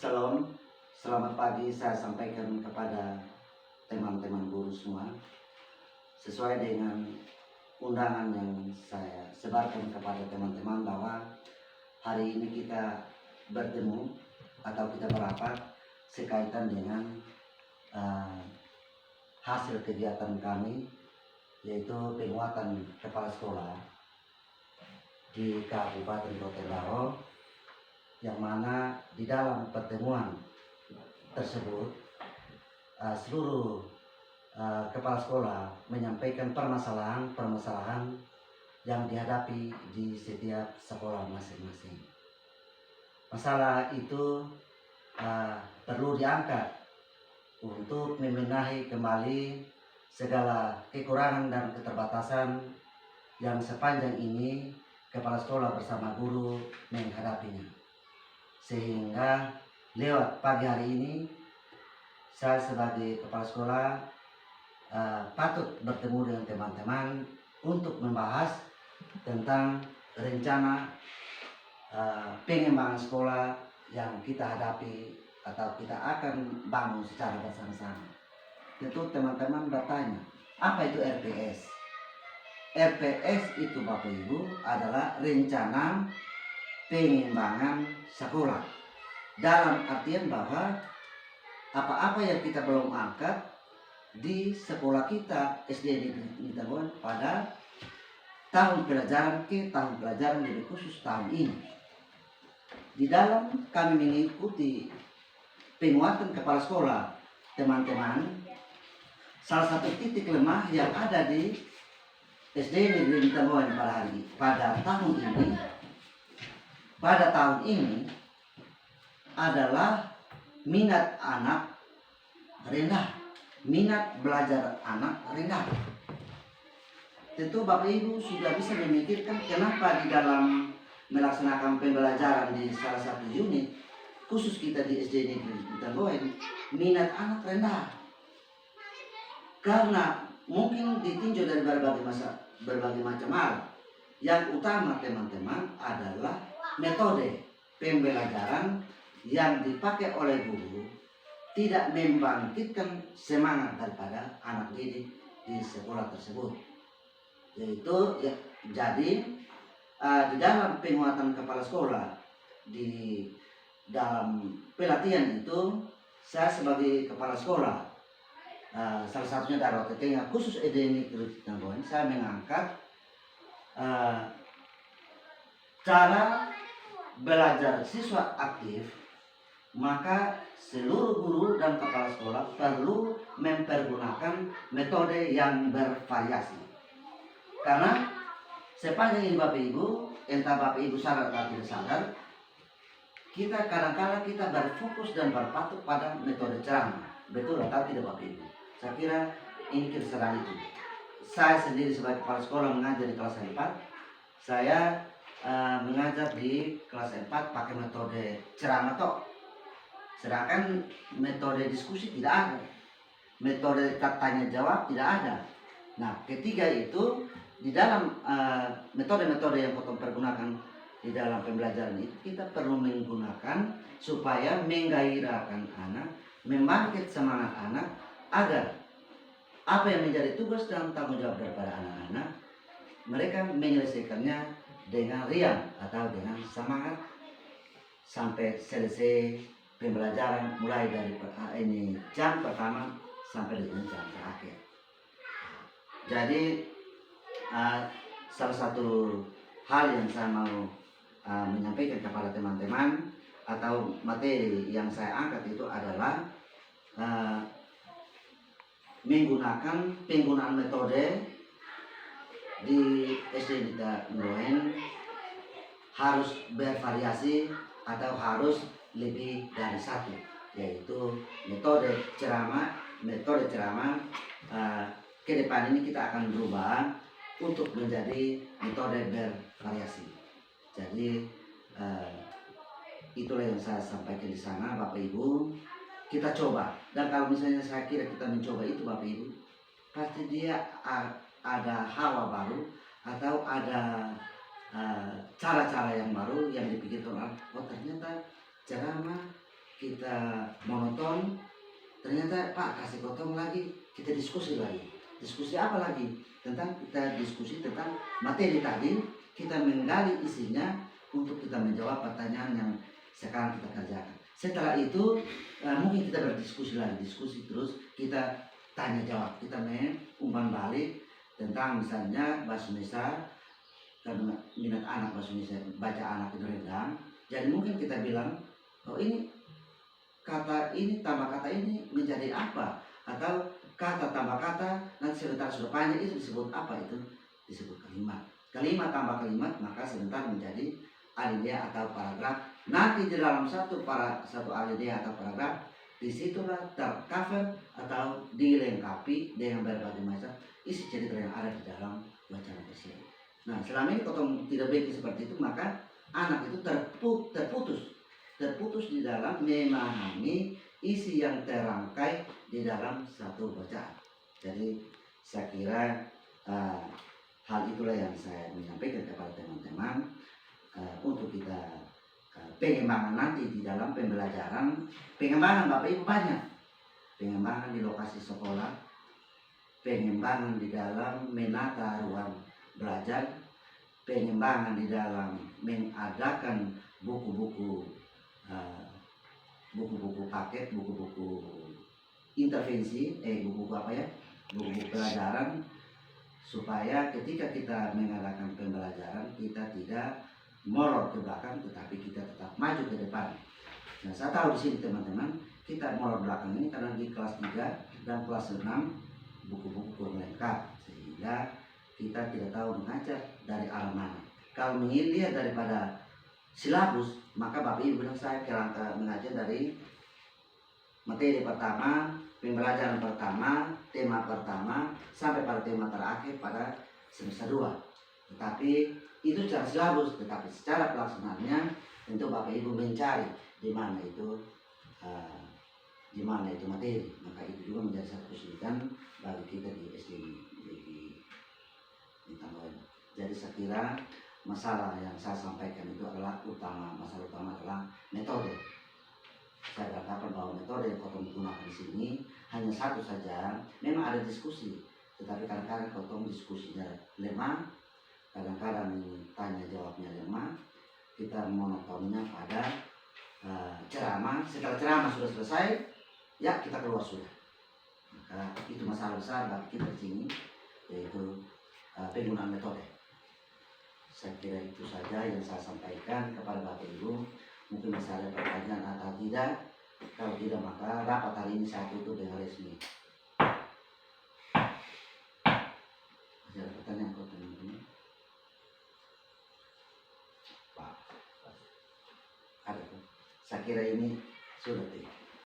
Shalom, selamat pagi saya sampaikan kepada teman-teman guru semua. Sesuai dengan undangan yang saya sebarkan kepada teman-teman bahwa hari ini kita bertemu atau kita berapat sekaitan dengan hasil kegiatan kami, yaitu penguatan kepala sekolah di Kabupaten Rotendaro, yang mana di dalam pertemuan tersebut seluruh kepala sekolah menyampaikan permasalahan yang dihadapi di setiap sekolah masing-masing. Masalah itu perlu diangkat untuk membenahi kembali segala kekurangan dan keterbatasan yang sepanjang ini kepala sekolah bersama guru menghadapinya. Sehingga lewat pagi hari ini saya sebagai kepala sekolah patut bertemu dengan teman-teman untuk membahas tentang rencana pengembangan sekolah yang kita hadapi atau kita akan bangun secara bersama-sama. Tentu teman-teman bertanya, apa itu RPS? RPS itu Bapak Ibu adalah rencana pengembangan sekolah, dalam artian bahwa apa-apa yang kita belum angkat di sekolah kita SD Negeri Tangguhan pada tahun pelajaran tahun pelajaran lebih khusus tahun ini. Di dalam kami mengikuti penguatan kepala sekolah teman-teman, salah satu titik lemah yang ada di SD Negeri Tangguhan pada tahun ini adalah minat anak rendah, minat belajar anak rendah. Tentu Bapak Ibu sudah bisa memikirkan kenapa di dalam melaksanakan pembelajaran di salah satu unit khusus kita di SD Negeri Tangguhan minat anak rendah. Karena mungkin ditinjau dari berbagai macam hal. Yang utama teman-teman adalah metode pembelajaran yang dipakai oleh guru tidak membangkitkan semangat daripada anak didik di sekolah tersebut. Jadi di dalam penguatan kepala sekolah, di dalam pelatihan itu, saya sebagai kepala sekolah, salah satunya dari OTT khusus SD Negeri Tangguhan, saya mengangkat cara belajar siswa aktif. Maka seluruh guru dan kepala sekolah perlu mempergunakan metode yang bervariasi. Karena sepanjang ini Bapak Ibu, entah Bapak Ibu sadar atau tidak sadar, kita kadang-kadang kita berfokus dan berpatok pada metode ceramah. Betul atau tidak Bapak Ibu? Saya kira ini kesadaran itu. Saya sendiri sebagai kepala sekolah mengajar di kelas 4. Saya mengajar di kelas 4 pakai metode ceramah tok. Sedangkan metode diskusi tidak ada, metode tanya jawab tidak ada. Nah, ketiga itu di dalam metode-metode yang kita pergunakan di dalam pembelajaran itu, kita perlu menggunakan supaya menggairahkan anak, membangkit semangat anak, agar apa yang menjadi tugas dan tanggung jawab daripada anak-anak, mereka menyelesaikannya dengan riang atau dengan semangat sampai selesai pembelajaran, mulai dari jam pertama sampai dengan jam terakhir. Jadi salah satu hal yang saya mau menyampaikan kepada teman-teman atau materi yang saya angkat itu adalah penggunaan metode di SD Tangguhan harus bervariasi atau harus lebih dari satu, yaitu metode ceramah. Ke depan ini kita akan berubah untuk menjadi metode bervariasi. Jadi itulah yang saya sampaikan di sana Bapak Ibu. Kita coba, dan kalau misalnya saya kira kita mencoba itu Bapak Ibu, pasti dia ada hawa baru atau ada cara-cara yang baru yang dipikirkan orang. Oh ternyata ceramah kita monoton, ternyata Pak kasih potong lagi, kita diskusi lagi. Diskusi apa lagi? Kita diskusi tentang materi tadi, kita menggali isinya untuk kita menjawab pertanyaan yang sekarang kita kerjakan. Setelah itu mungkin kita berdiskusi lagi, diskusi terus, kita tanya jawab, kita umpan balik tentang misalnya bahasa Indonesia, karena minat anak bahasa Indonesia, baca anak itu rendah. Jadi mungkin kita bilang, oh ini kata ini tambah kata ini menjadi apa, atau kata tambah kata nanti sebentar sudah panjang itu disebut apa, itu disebut kalimat. Kalimat tambah kalimat maka sebentar menjadi alinea atau paragraf. Nanti di dalam satu alinea atau paragraf disitulah tercover atau dilengkapi dengan berbagai macam isi cerita yang ada di dalam wacana tersebut. Nah, selama ini kalau tidak baik seperti itu, maka anak itu terputus di dalam memahami isi yang terangkai di dalam satu bacaan. Jadi saya kira hal itulah yang saya menyampaikan kepada teman-teman untuk kita pengembangan nanti di dalam pembelajaran. Pengembangan Bapak Ibu banyak, pengembangan di lokasi sekolah, pengembangan di dalam menata ruang belajar, pengembangan di dalam mengadakan buku-buku paket, buku-buku intervensi, buku-buku pelajaran, supaya ketika kita mengadakan pembelajaran kita tidak molor ke belakang, tetapi kita tetap maju ke depan. Nah, saya tahu di sini teman-teman, kita molor belakang ini karena di kelas 3 dan kelas 6 buku-buku kurang lengkap, sehingga kita tidak tahu mengajar dari arah mana. Kalau ingin lihat daripada silabus, maka Bapak Ibu bilang saya kerangka mengajar dari materi pertama, pembelajaran pertama, tema pertama, sampai pada tema terakhir pada semester 2. Tetapi itu secara silabus, tetapi secara pelaksanaannya tentu Bapak Ibu mencari di mana itu materi. Maka itu juga menjadi satu kesulitan bagi kita di SD di Tambahan. Jadi saya kira masalah yang saya sampaikan itu adalah masalah utama adalah metode. Saya katakan bahwa metode yang Kotong gunakan di sini hanya satu saja. Memang ada diskusi, tetapi kadang-kadang Kotong diskusinya lemah, kadang-kadang tanya jawabnya lemah. Kita monotonnya pada ceramah. Setelah ceramah sudah selesai, ya kita keluar sudah. Maka itu masalah besar bagi kita di sini, yaitu penggunaan metode. Saya kira itu saja yang saya sampaikan kepada Bapak Ibu. Mungkin masih ada pertanyaan atau tidak. Kalau tidak, maka rapat hari ini saya tutup dengan resmi. Masih ada pertanyaan kok teman-teman? Pak, ada tuh. Saya kira ini sudah tidak.